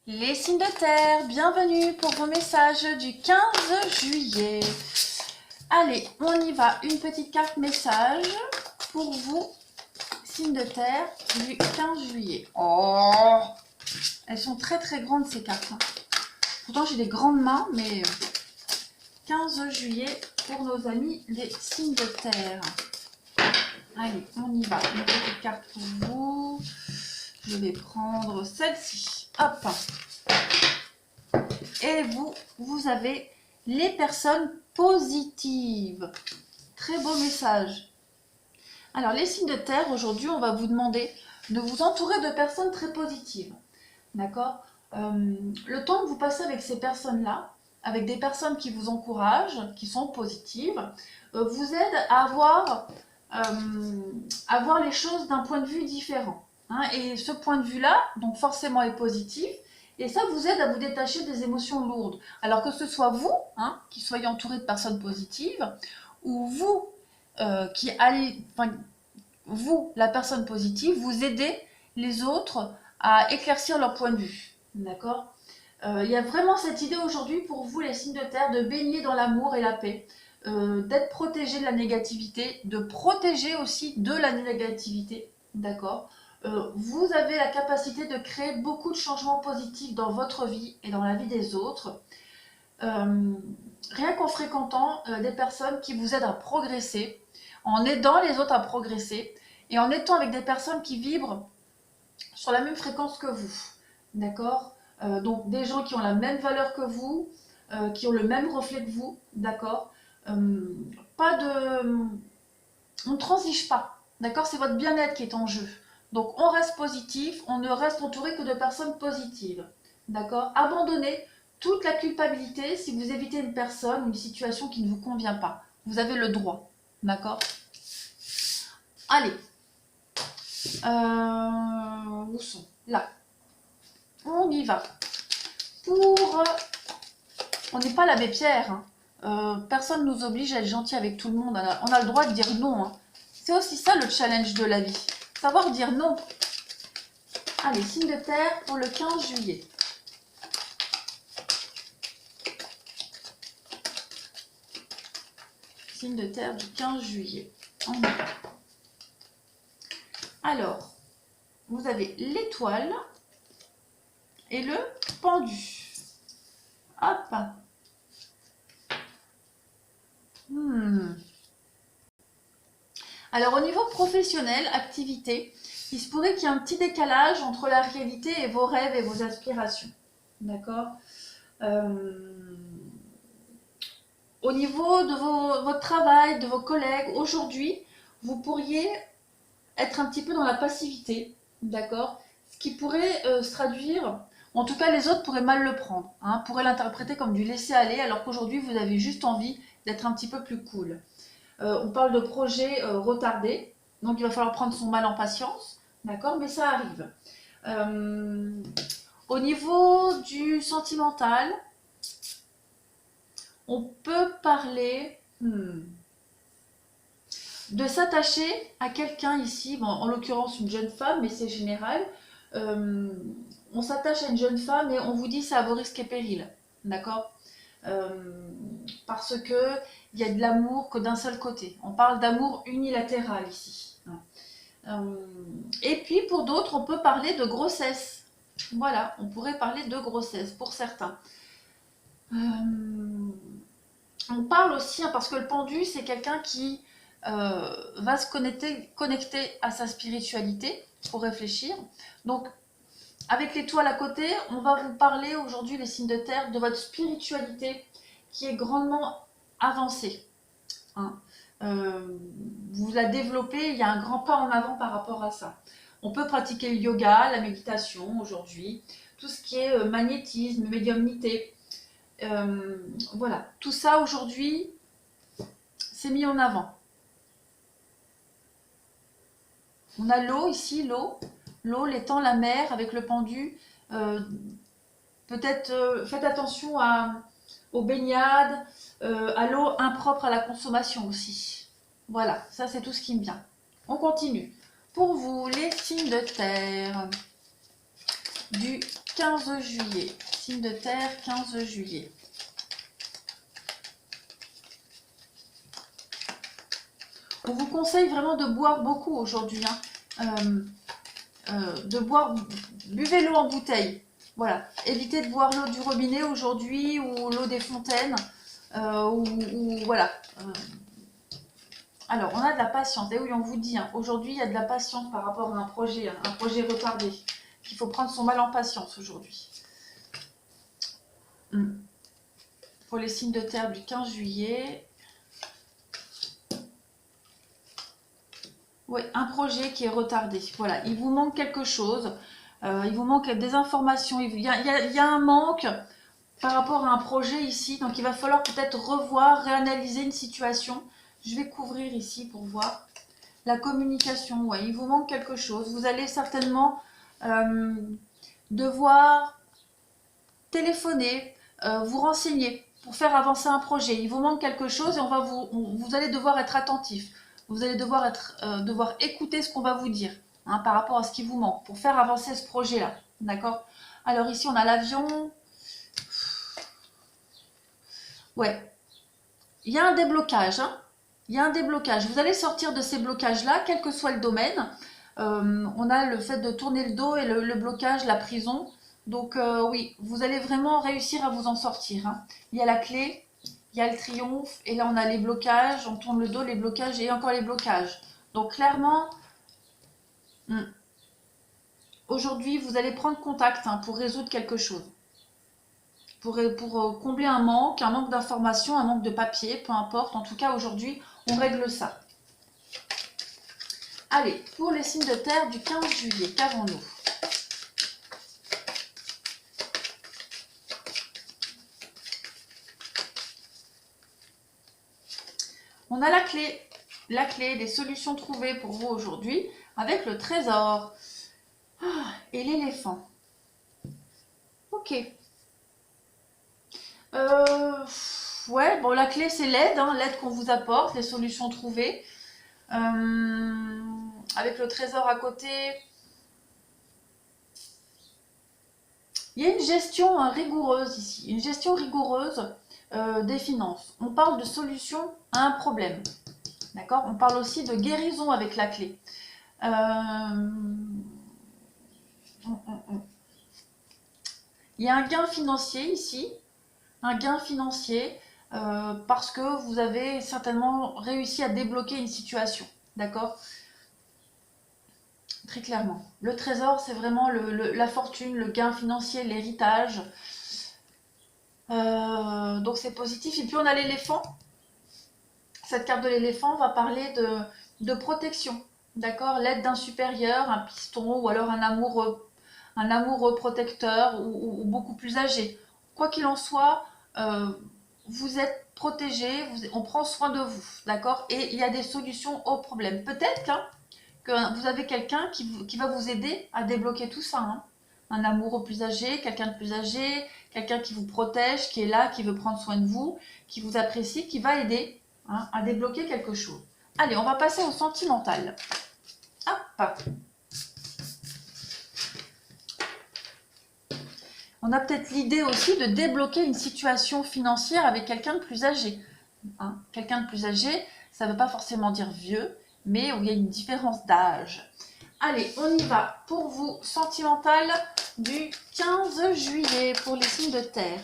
Les signes de terre, bienvenue pour vos messages du 15 juillet. Allez, on y va. Une petite carte message pour vous, signes de terre du 15 juillet. Oh, elles sont très très grandes ces cartes. Pourtant j'ai des grandes mains, mais 15 juillet pour nos amis les signes de terre. Allez, on y va. Une petite carte pour vous. Je vais prendre celle-ci. Hop. Et vous avez les personnes positives. Très beau message. Alors, les signes de terre, aujourd'hui, on va vous demander de vous entourer de personnes très positives. D'accord? Le temps que vous passez avec ces personnes-là, avec des personnes qui vous encouragent, qui sont positives, vous aide à voir les choses d'un point de vue différent. Hein, et ce point de vue-là, donc forcément est positif, et ça vous aide à vous détacher des émotions lourdes. Alors que ce soit vous, hein, qui soyez entouré de personnes positives, ou vous, qui allez, enfin, vous, la personne positive, vous aidez les autres à éclaircir leur point de vue. D'accord? Il y a vraiment cette idée aujourd'hui pour vous, les signes de terre, de baigner dans l'amour et la paix, d'être protégé de la négativité, de protéger aussi de la négativité. D'accord? Vous avez la capacité de créer beaucoup de changements positifs dans votre vie et dans la vie des autres, rien qu'en fréquentant des personnes qui vous aident à progresser, en aidant les autres à progresser et en étant avec des personnes qui vibrent sur la même fréquence que vous. D'accord? Donc des gens qui ont la même valeur que vous, qui ont le même reflet que vous. D'accord? Pas de... On ne transige pas. D'accord? C'est votre bien-être qui est en jeu. Donc on reste positif, on ne reste entouré que de personnes positives. D'accord? Abandonnez toute la culpabilité si vous évitez une personne, une situation qui ne vous convient pas. Vous avez le droit. D'accord? Allez. Où sont? Là. On y va. On n'est pas l'abbé Pierre. Hein. Personne ne nous oblige à être gentil avec tout le monde. On a le droit de dire non. Hein. C'est aussi ça le challenge de la vie. Savoir dire non. Allez, signe de terre pour le 15 juillet. Signe de terre du 15 juillet. Alors, vous avez l'étoile et le pendu. Hop. Alors, au niveau professionnel, activité, il se pourrait qu'il y ait un petit décalage entre la réalité et vos rêves et vos aspirations. D'accord? Au niveau de votre travail, de vos collègues, aujourd'hui, vous pourriez être un petit peu dans la passivité. D'accord? Ce qui pourrait se traduire, en tout cas les autres pourraient mal le prendre, hein, pourraient l'interpréter comme du laisser-aller, alors qu'aujourd'hui vous avez juste envie d'être un petit peu plus cool. On parle de projets retardés, donc il va falloir prendre son mal en patience, d'accord? Mais ça arrive. Au niveau du sentimental, on peut parler de s'attacher à quelqu'un ici, bon, en l'occurrence une jeune femme, mais c'est général. On s'attache à une jeune femme et on vous dit c'est à vos risques et périls, d'accord? Parce que il y a de l'amour que d'un seul côté. On parle d'amour unilatéral ici. Et puis pour d'autres, on peut parler de grossesse. Voilà, on pourrait parler de grossesse pour certains. On parle aussi, hein, parce que le pendu, c'est quelqu'un qui va se connecter à sa spiritualité pour réfléchir. Donc, avec l'étoile à côté, on va vous parler aujourd'hui, les signes de terre, de votre spiritualité qui est grandement avancée. Hein. Vous la développez, il y a un grand pas en avant par rapport à ça. On peut pratiquer le yoga, la méditation aujourd'hui, tout ce qui est magnétisme, médiumnité. Voilà, tout ça aujourd'hui, c'est mis en avant. On a l'eau ici, l'eau, l'étang, la mer avec le pendu. Peut-être faites attention aux baignades, à l'eau impropre à la consommation aussi. Voilà, ça c'est tout ce qui me vient. On continue. Pour vous, les signes de terre du 15 juillet. Signe de terre, 15 juillet. On vous conseille vraiment de boire beaucoup aujourd'hui. De boire, buvez l'eau en bouteille. Voilà. Évitez de boire l'eau du robinet aujourd'hui ou l'eau des fontaines. Voilà. Alors, on a de la patience. Et oui, on vous dit, aujourd'hui, il y a de la patience par rapport à un projet retardé. Il faut prendre son mal en patience aujourd'hui. Pour les signes de terre du 15 juillet. Oui, un projet qui est retardé. Voilà, il vous manque quelque chose. Il vous manque des informations. Il y a un manque par rapport à un projet ici. Donc, il va falloir peut-être revoir, réanalyser une situation. Je vais couvrir ici pour voir. La communication, ouais, il vous manque quelque chose. Vous allez certainement devoir téléphoner, vous renseigner pour faire avancer un projet. Il vous manque quelque chose et vous allez devoir être attentif. Vous allez devoir écouter ce qu'on va vous dire par rapport à ce qui vous manque pour faire avancer ce projet-là. D'accord? Alors ici, on a l'avion. Ouais. Il y a un déblocage. Il y a un déblocage. Vous allez sortir de ces blocages-là, quel que soit le domaine. On a le fait de tourner le dos et le blocage, la prison. Donc oui, vous allez vraiment réussir à vous en sortir. Il y a la clé, il y a le triomphe, et là on a les blocages, on tourne le dos, les blocages et encore les blocages. Donc clairement, aujourd'hui vous allez prendre contact pour résoudre quelque chose. Pour combler un manque d'informations, un manque de papier, peu importe. En tout cas aujourd'hui, on règle ça. Allez, pour les signes de terre du 15 juillet, qu'avons-nous? On a la clé des solutions trouvées pour vous aujourd'hui avec le trésor et l'éléphant. Ok. Ouais, bon, la clé c'est l'aide, l'aide qu'on vous apporte, les solutions trouvées. Avec le trésor à côté, il y a une gestion rigoureuse ici, une gestion rigoureuse des finances. On parle de solution à un problème. D'accord? On parle aussi de guérison avec la clé. Il y a un gain financier ici, un gain financier parce que vous avez certainement réussi à débloquer une situation. D'accord? Très clairement. Le trésor, c'est vraiment la fortune, le gain financier, l'héritage. Donc c'est positif. Et puis on a l'éléphant. Cette carte de l'éléphant va parler de protection. D'accord? L'aide d'un supérieur, un piston ou alors un amoureux protecteur ou beaucoup plus âgé. Quoi qu'il en soit, vous êtes protégé, on prend soin de vous. D'accord? Et il y a des solutions aux problèmes. Peut-être que vous avez quelqu'un qui va vous aider à débloquer tout ça. Un amoureux plus âgé, quelqu'un de plus âgé, quelqu'un qui vous protège, qui est là, qui veut prendre soin de vous, qui vous apprécie, qui va aider à débloquer quelque chose. Allez, on va passer au sentimental. Hop. On a peut-être l'idée aussi de débloquer une situation financière avec quelqu'un de plus âgé. Quelqu'un de plus âgé, ça ne veut pas forcément dire vieux, mais où il y a une différence d'âge. Allez, on y va pour vous, sentimental du 15 juillet pour les signes de terre.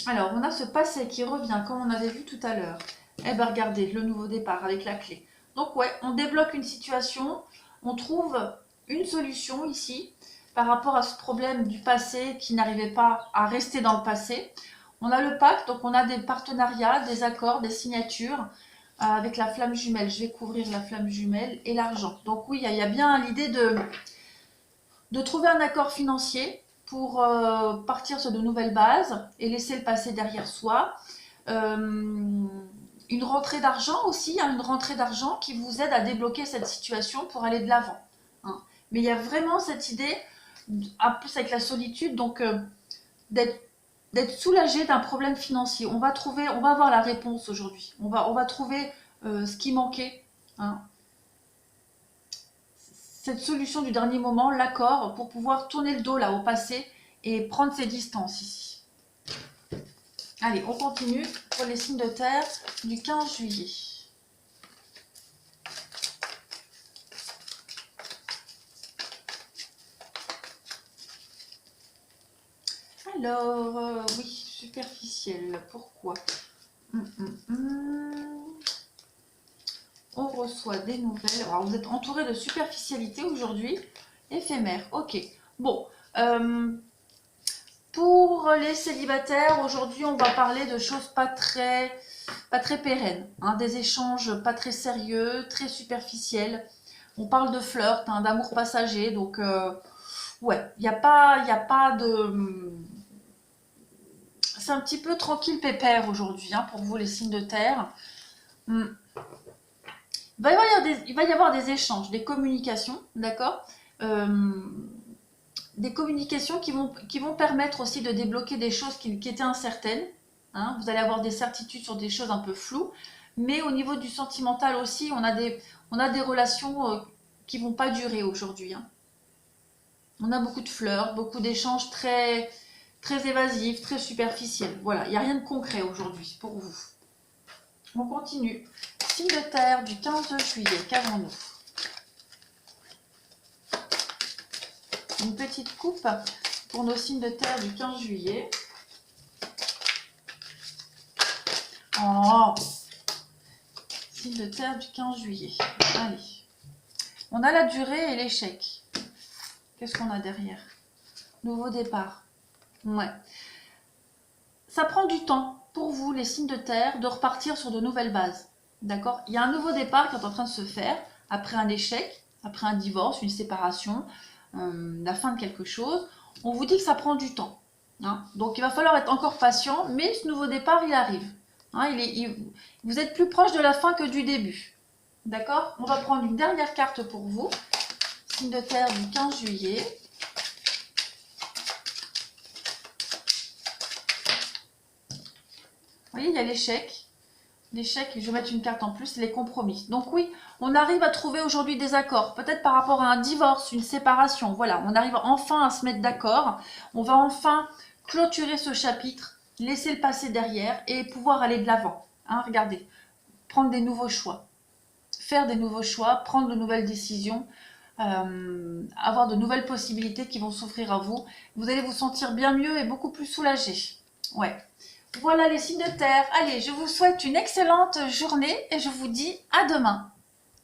Alors, on a ce passé qui revient, comme on avait vu tout à l'heure. Eh bien, regardez, le nouveau départ avec la clé. Donc, ouais, on débloque une situation, on trouve une solution ici, par rapport à ce problème du passé qui n'arrivait pas à rester dans le passé. On a le pacte, donc on a des partenariats, des accords, des signatures avec la flamme jumelle. Je vais couvrir la flamme jumelle et l'argent. Donc oui, il y a bien l'idée de trouver un accord financier pour partir sur de nouvelles bases et laisser le passé derrière soi. Une rentrée d'argent aussi, une rentrée d'argent qui vous aide à débloquer cette situation pour aller de l'avant. Mais il y a vraiment cette idée, en plus avec la solitude, donc d'être d'être soulagé d'un problème financier. On va avoir la réponse aujourd'hui. On va trouver ce qui manquait. Hein. Cette solution du dernier moment, l'accord, pour pouvoir tourner le dos là au passé et prendre ses distances ici. Allez, on continue pour les signes de terre du 15 juillet. Alors, oui, superficiel, pourquoi? On reçoit des nouvelles. Alors, vous êtes entouré de superficialité aujourd'hui, éphémère, ok. Bon, pour les célibataires, aujourd'hui, on va parler de choses pas très pérennes, hein, des échanges pas très sérieux, très superficiels. On parle de flirt, hein, d'amour passager, donc ouais, il n'y a pas de... C'est un petit peu tranquille pépère aujourd'hui, hein, pour vous les signes de terre. Il va y avoir des échanges, des communications, d'accord, des communications qui vont permettre aussi de débloquer des choses qui étaient incertaines. Hein. Vous allez avoir des certitudes sur des choses un peu floues, mais au niveau du sentimental aussi, on a des relations qui vont pas durer aujourd'hui. Hein. On a beaucoup de fleurs, beaucoup d'échanges très évasifs, très superficiels. Voilà, il n'y a rien de concret aujourd'hui pour vous. On continue. Signe de terre du 15 juillet, qu'avons-nous? Une petite coupe pour nos signes de terre du 15 juillet. Oh, signe de terre du 15 juillet. Allez. On a la durée et l'échec. Qu'est-ce qu'on a derrière? Nouveau départ. Ouais. Ça prend du temps pour vous, les signes de terre, de repartir sur de nouvelles bases. D'accord? Il y a un nouveau départ qui est en train de se faire après un échec, après un divorce, une séparation, la fin de quelque chose. On vous dit que ça prend du temps. Hein? Donc il va falloir être encore patient, mais ce nouveau départ, il arrive. Hein, vous êtes plus proche de la fin que du début. D'accord? On va prendre une dernière carte pour vous. Signe de terre du 15 juillet. Vous voyez, il y a l'échec. L'échec, je vais mettre une carte en plus, les compromis. Donc oui, on arrive à trouver aujourd'hui des accords. Peut-être par rapport à un divorce, une séparation. Voilà, on arrive enfin à se mettre d'accord. On va enfin clôturer ce chapitre, laisser le passé derrière et pouvoir aller de l'avant. Hein, regardez, prendre des nouveaux choix. Faire des nouveaux choix, prendre de nouvelles décisions. Avoir de nouvelles possibilités qui vont s'offrir à vous. Vous allez vous sentir bien mieux et beaucoup plus soulagé. Ouais. Voilà les signes de terre. Allez, je vous souhaite une excellente journée et je vous dis à demain.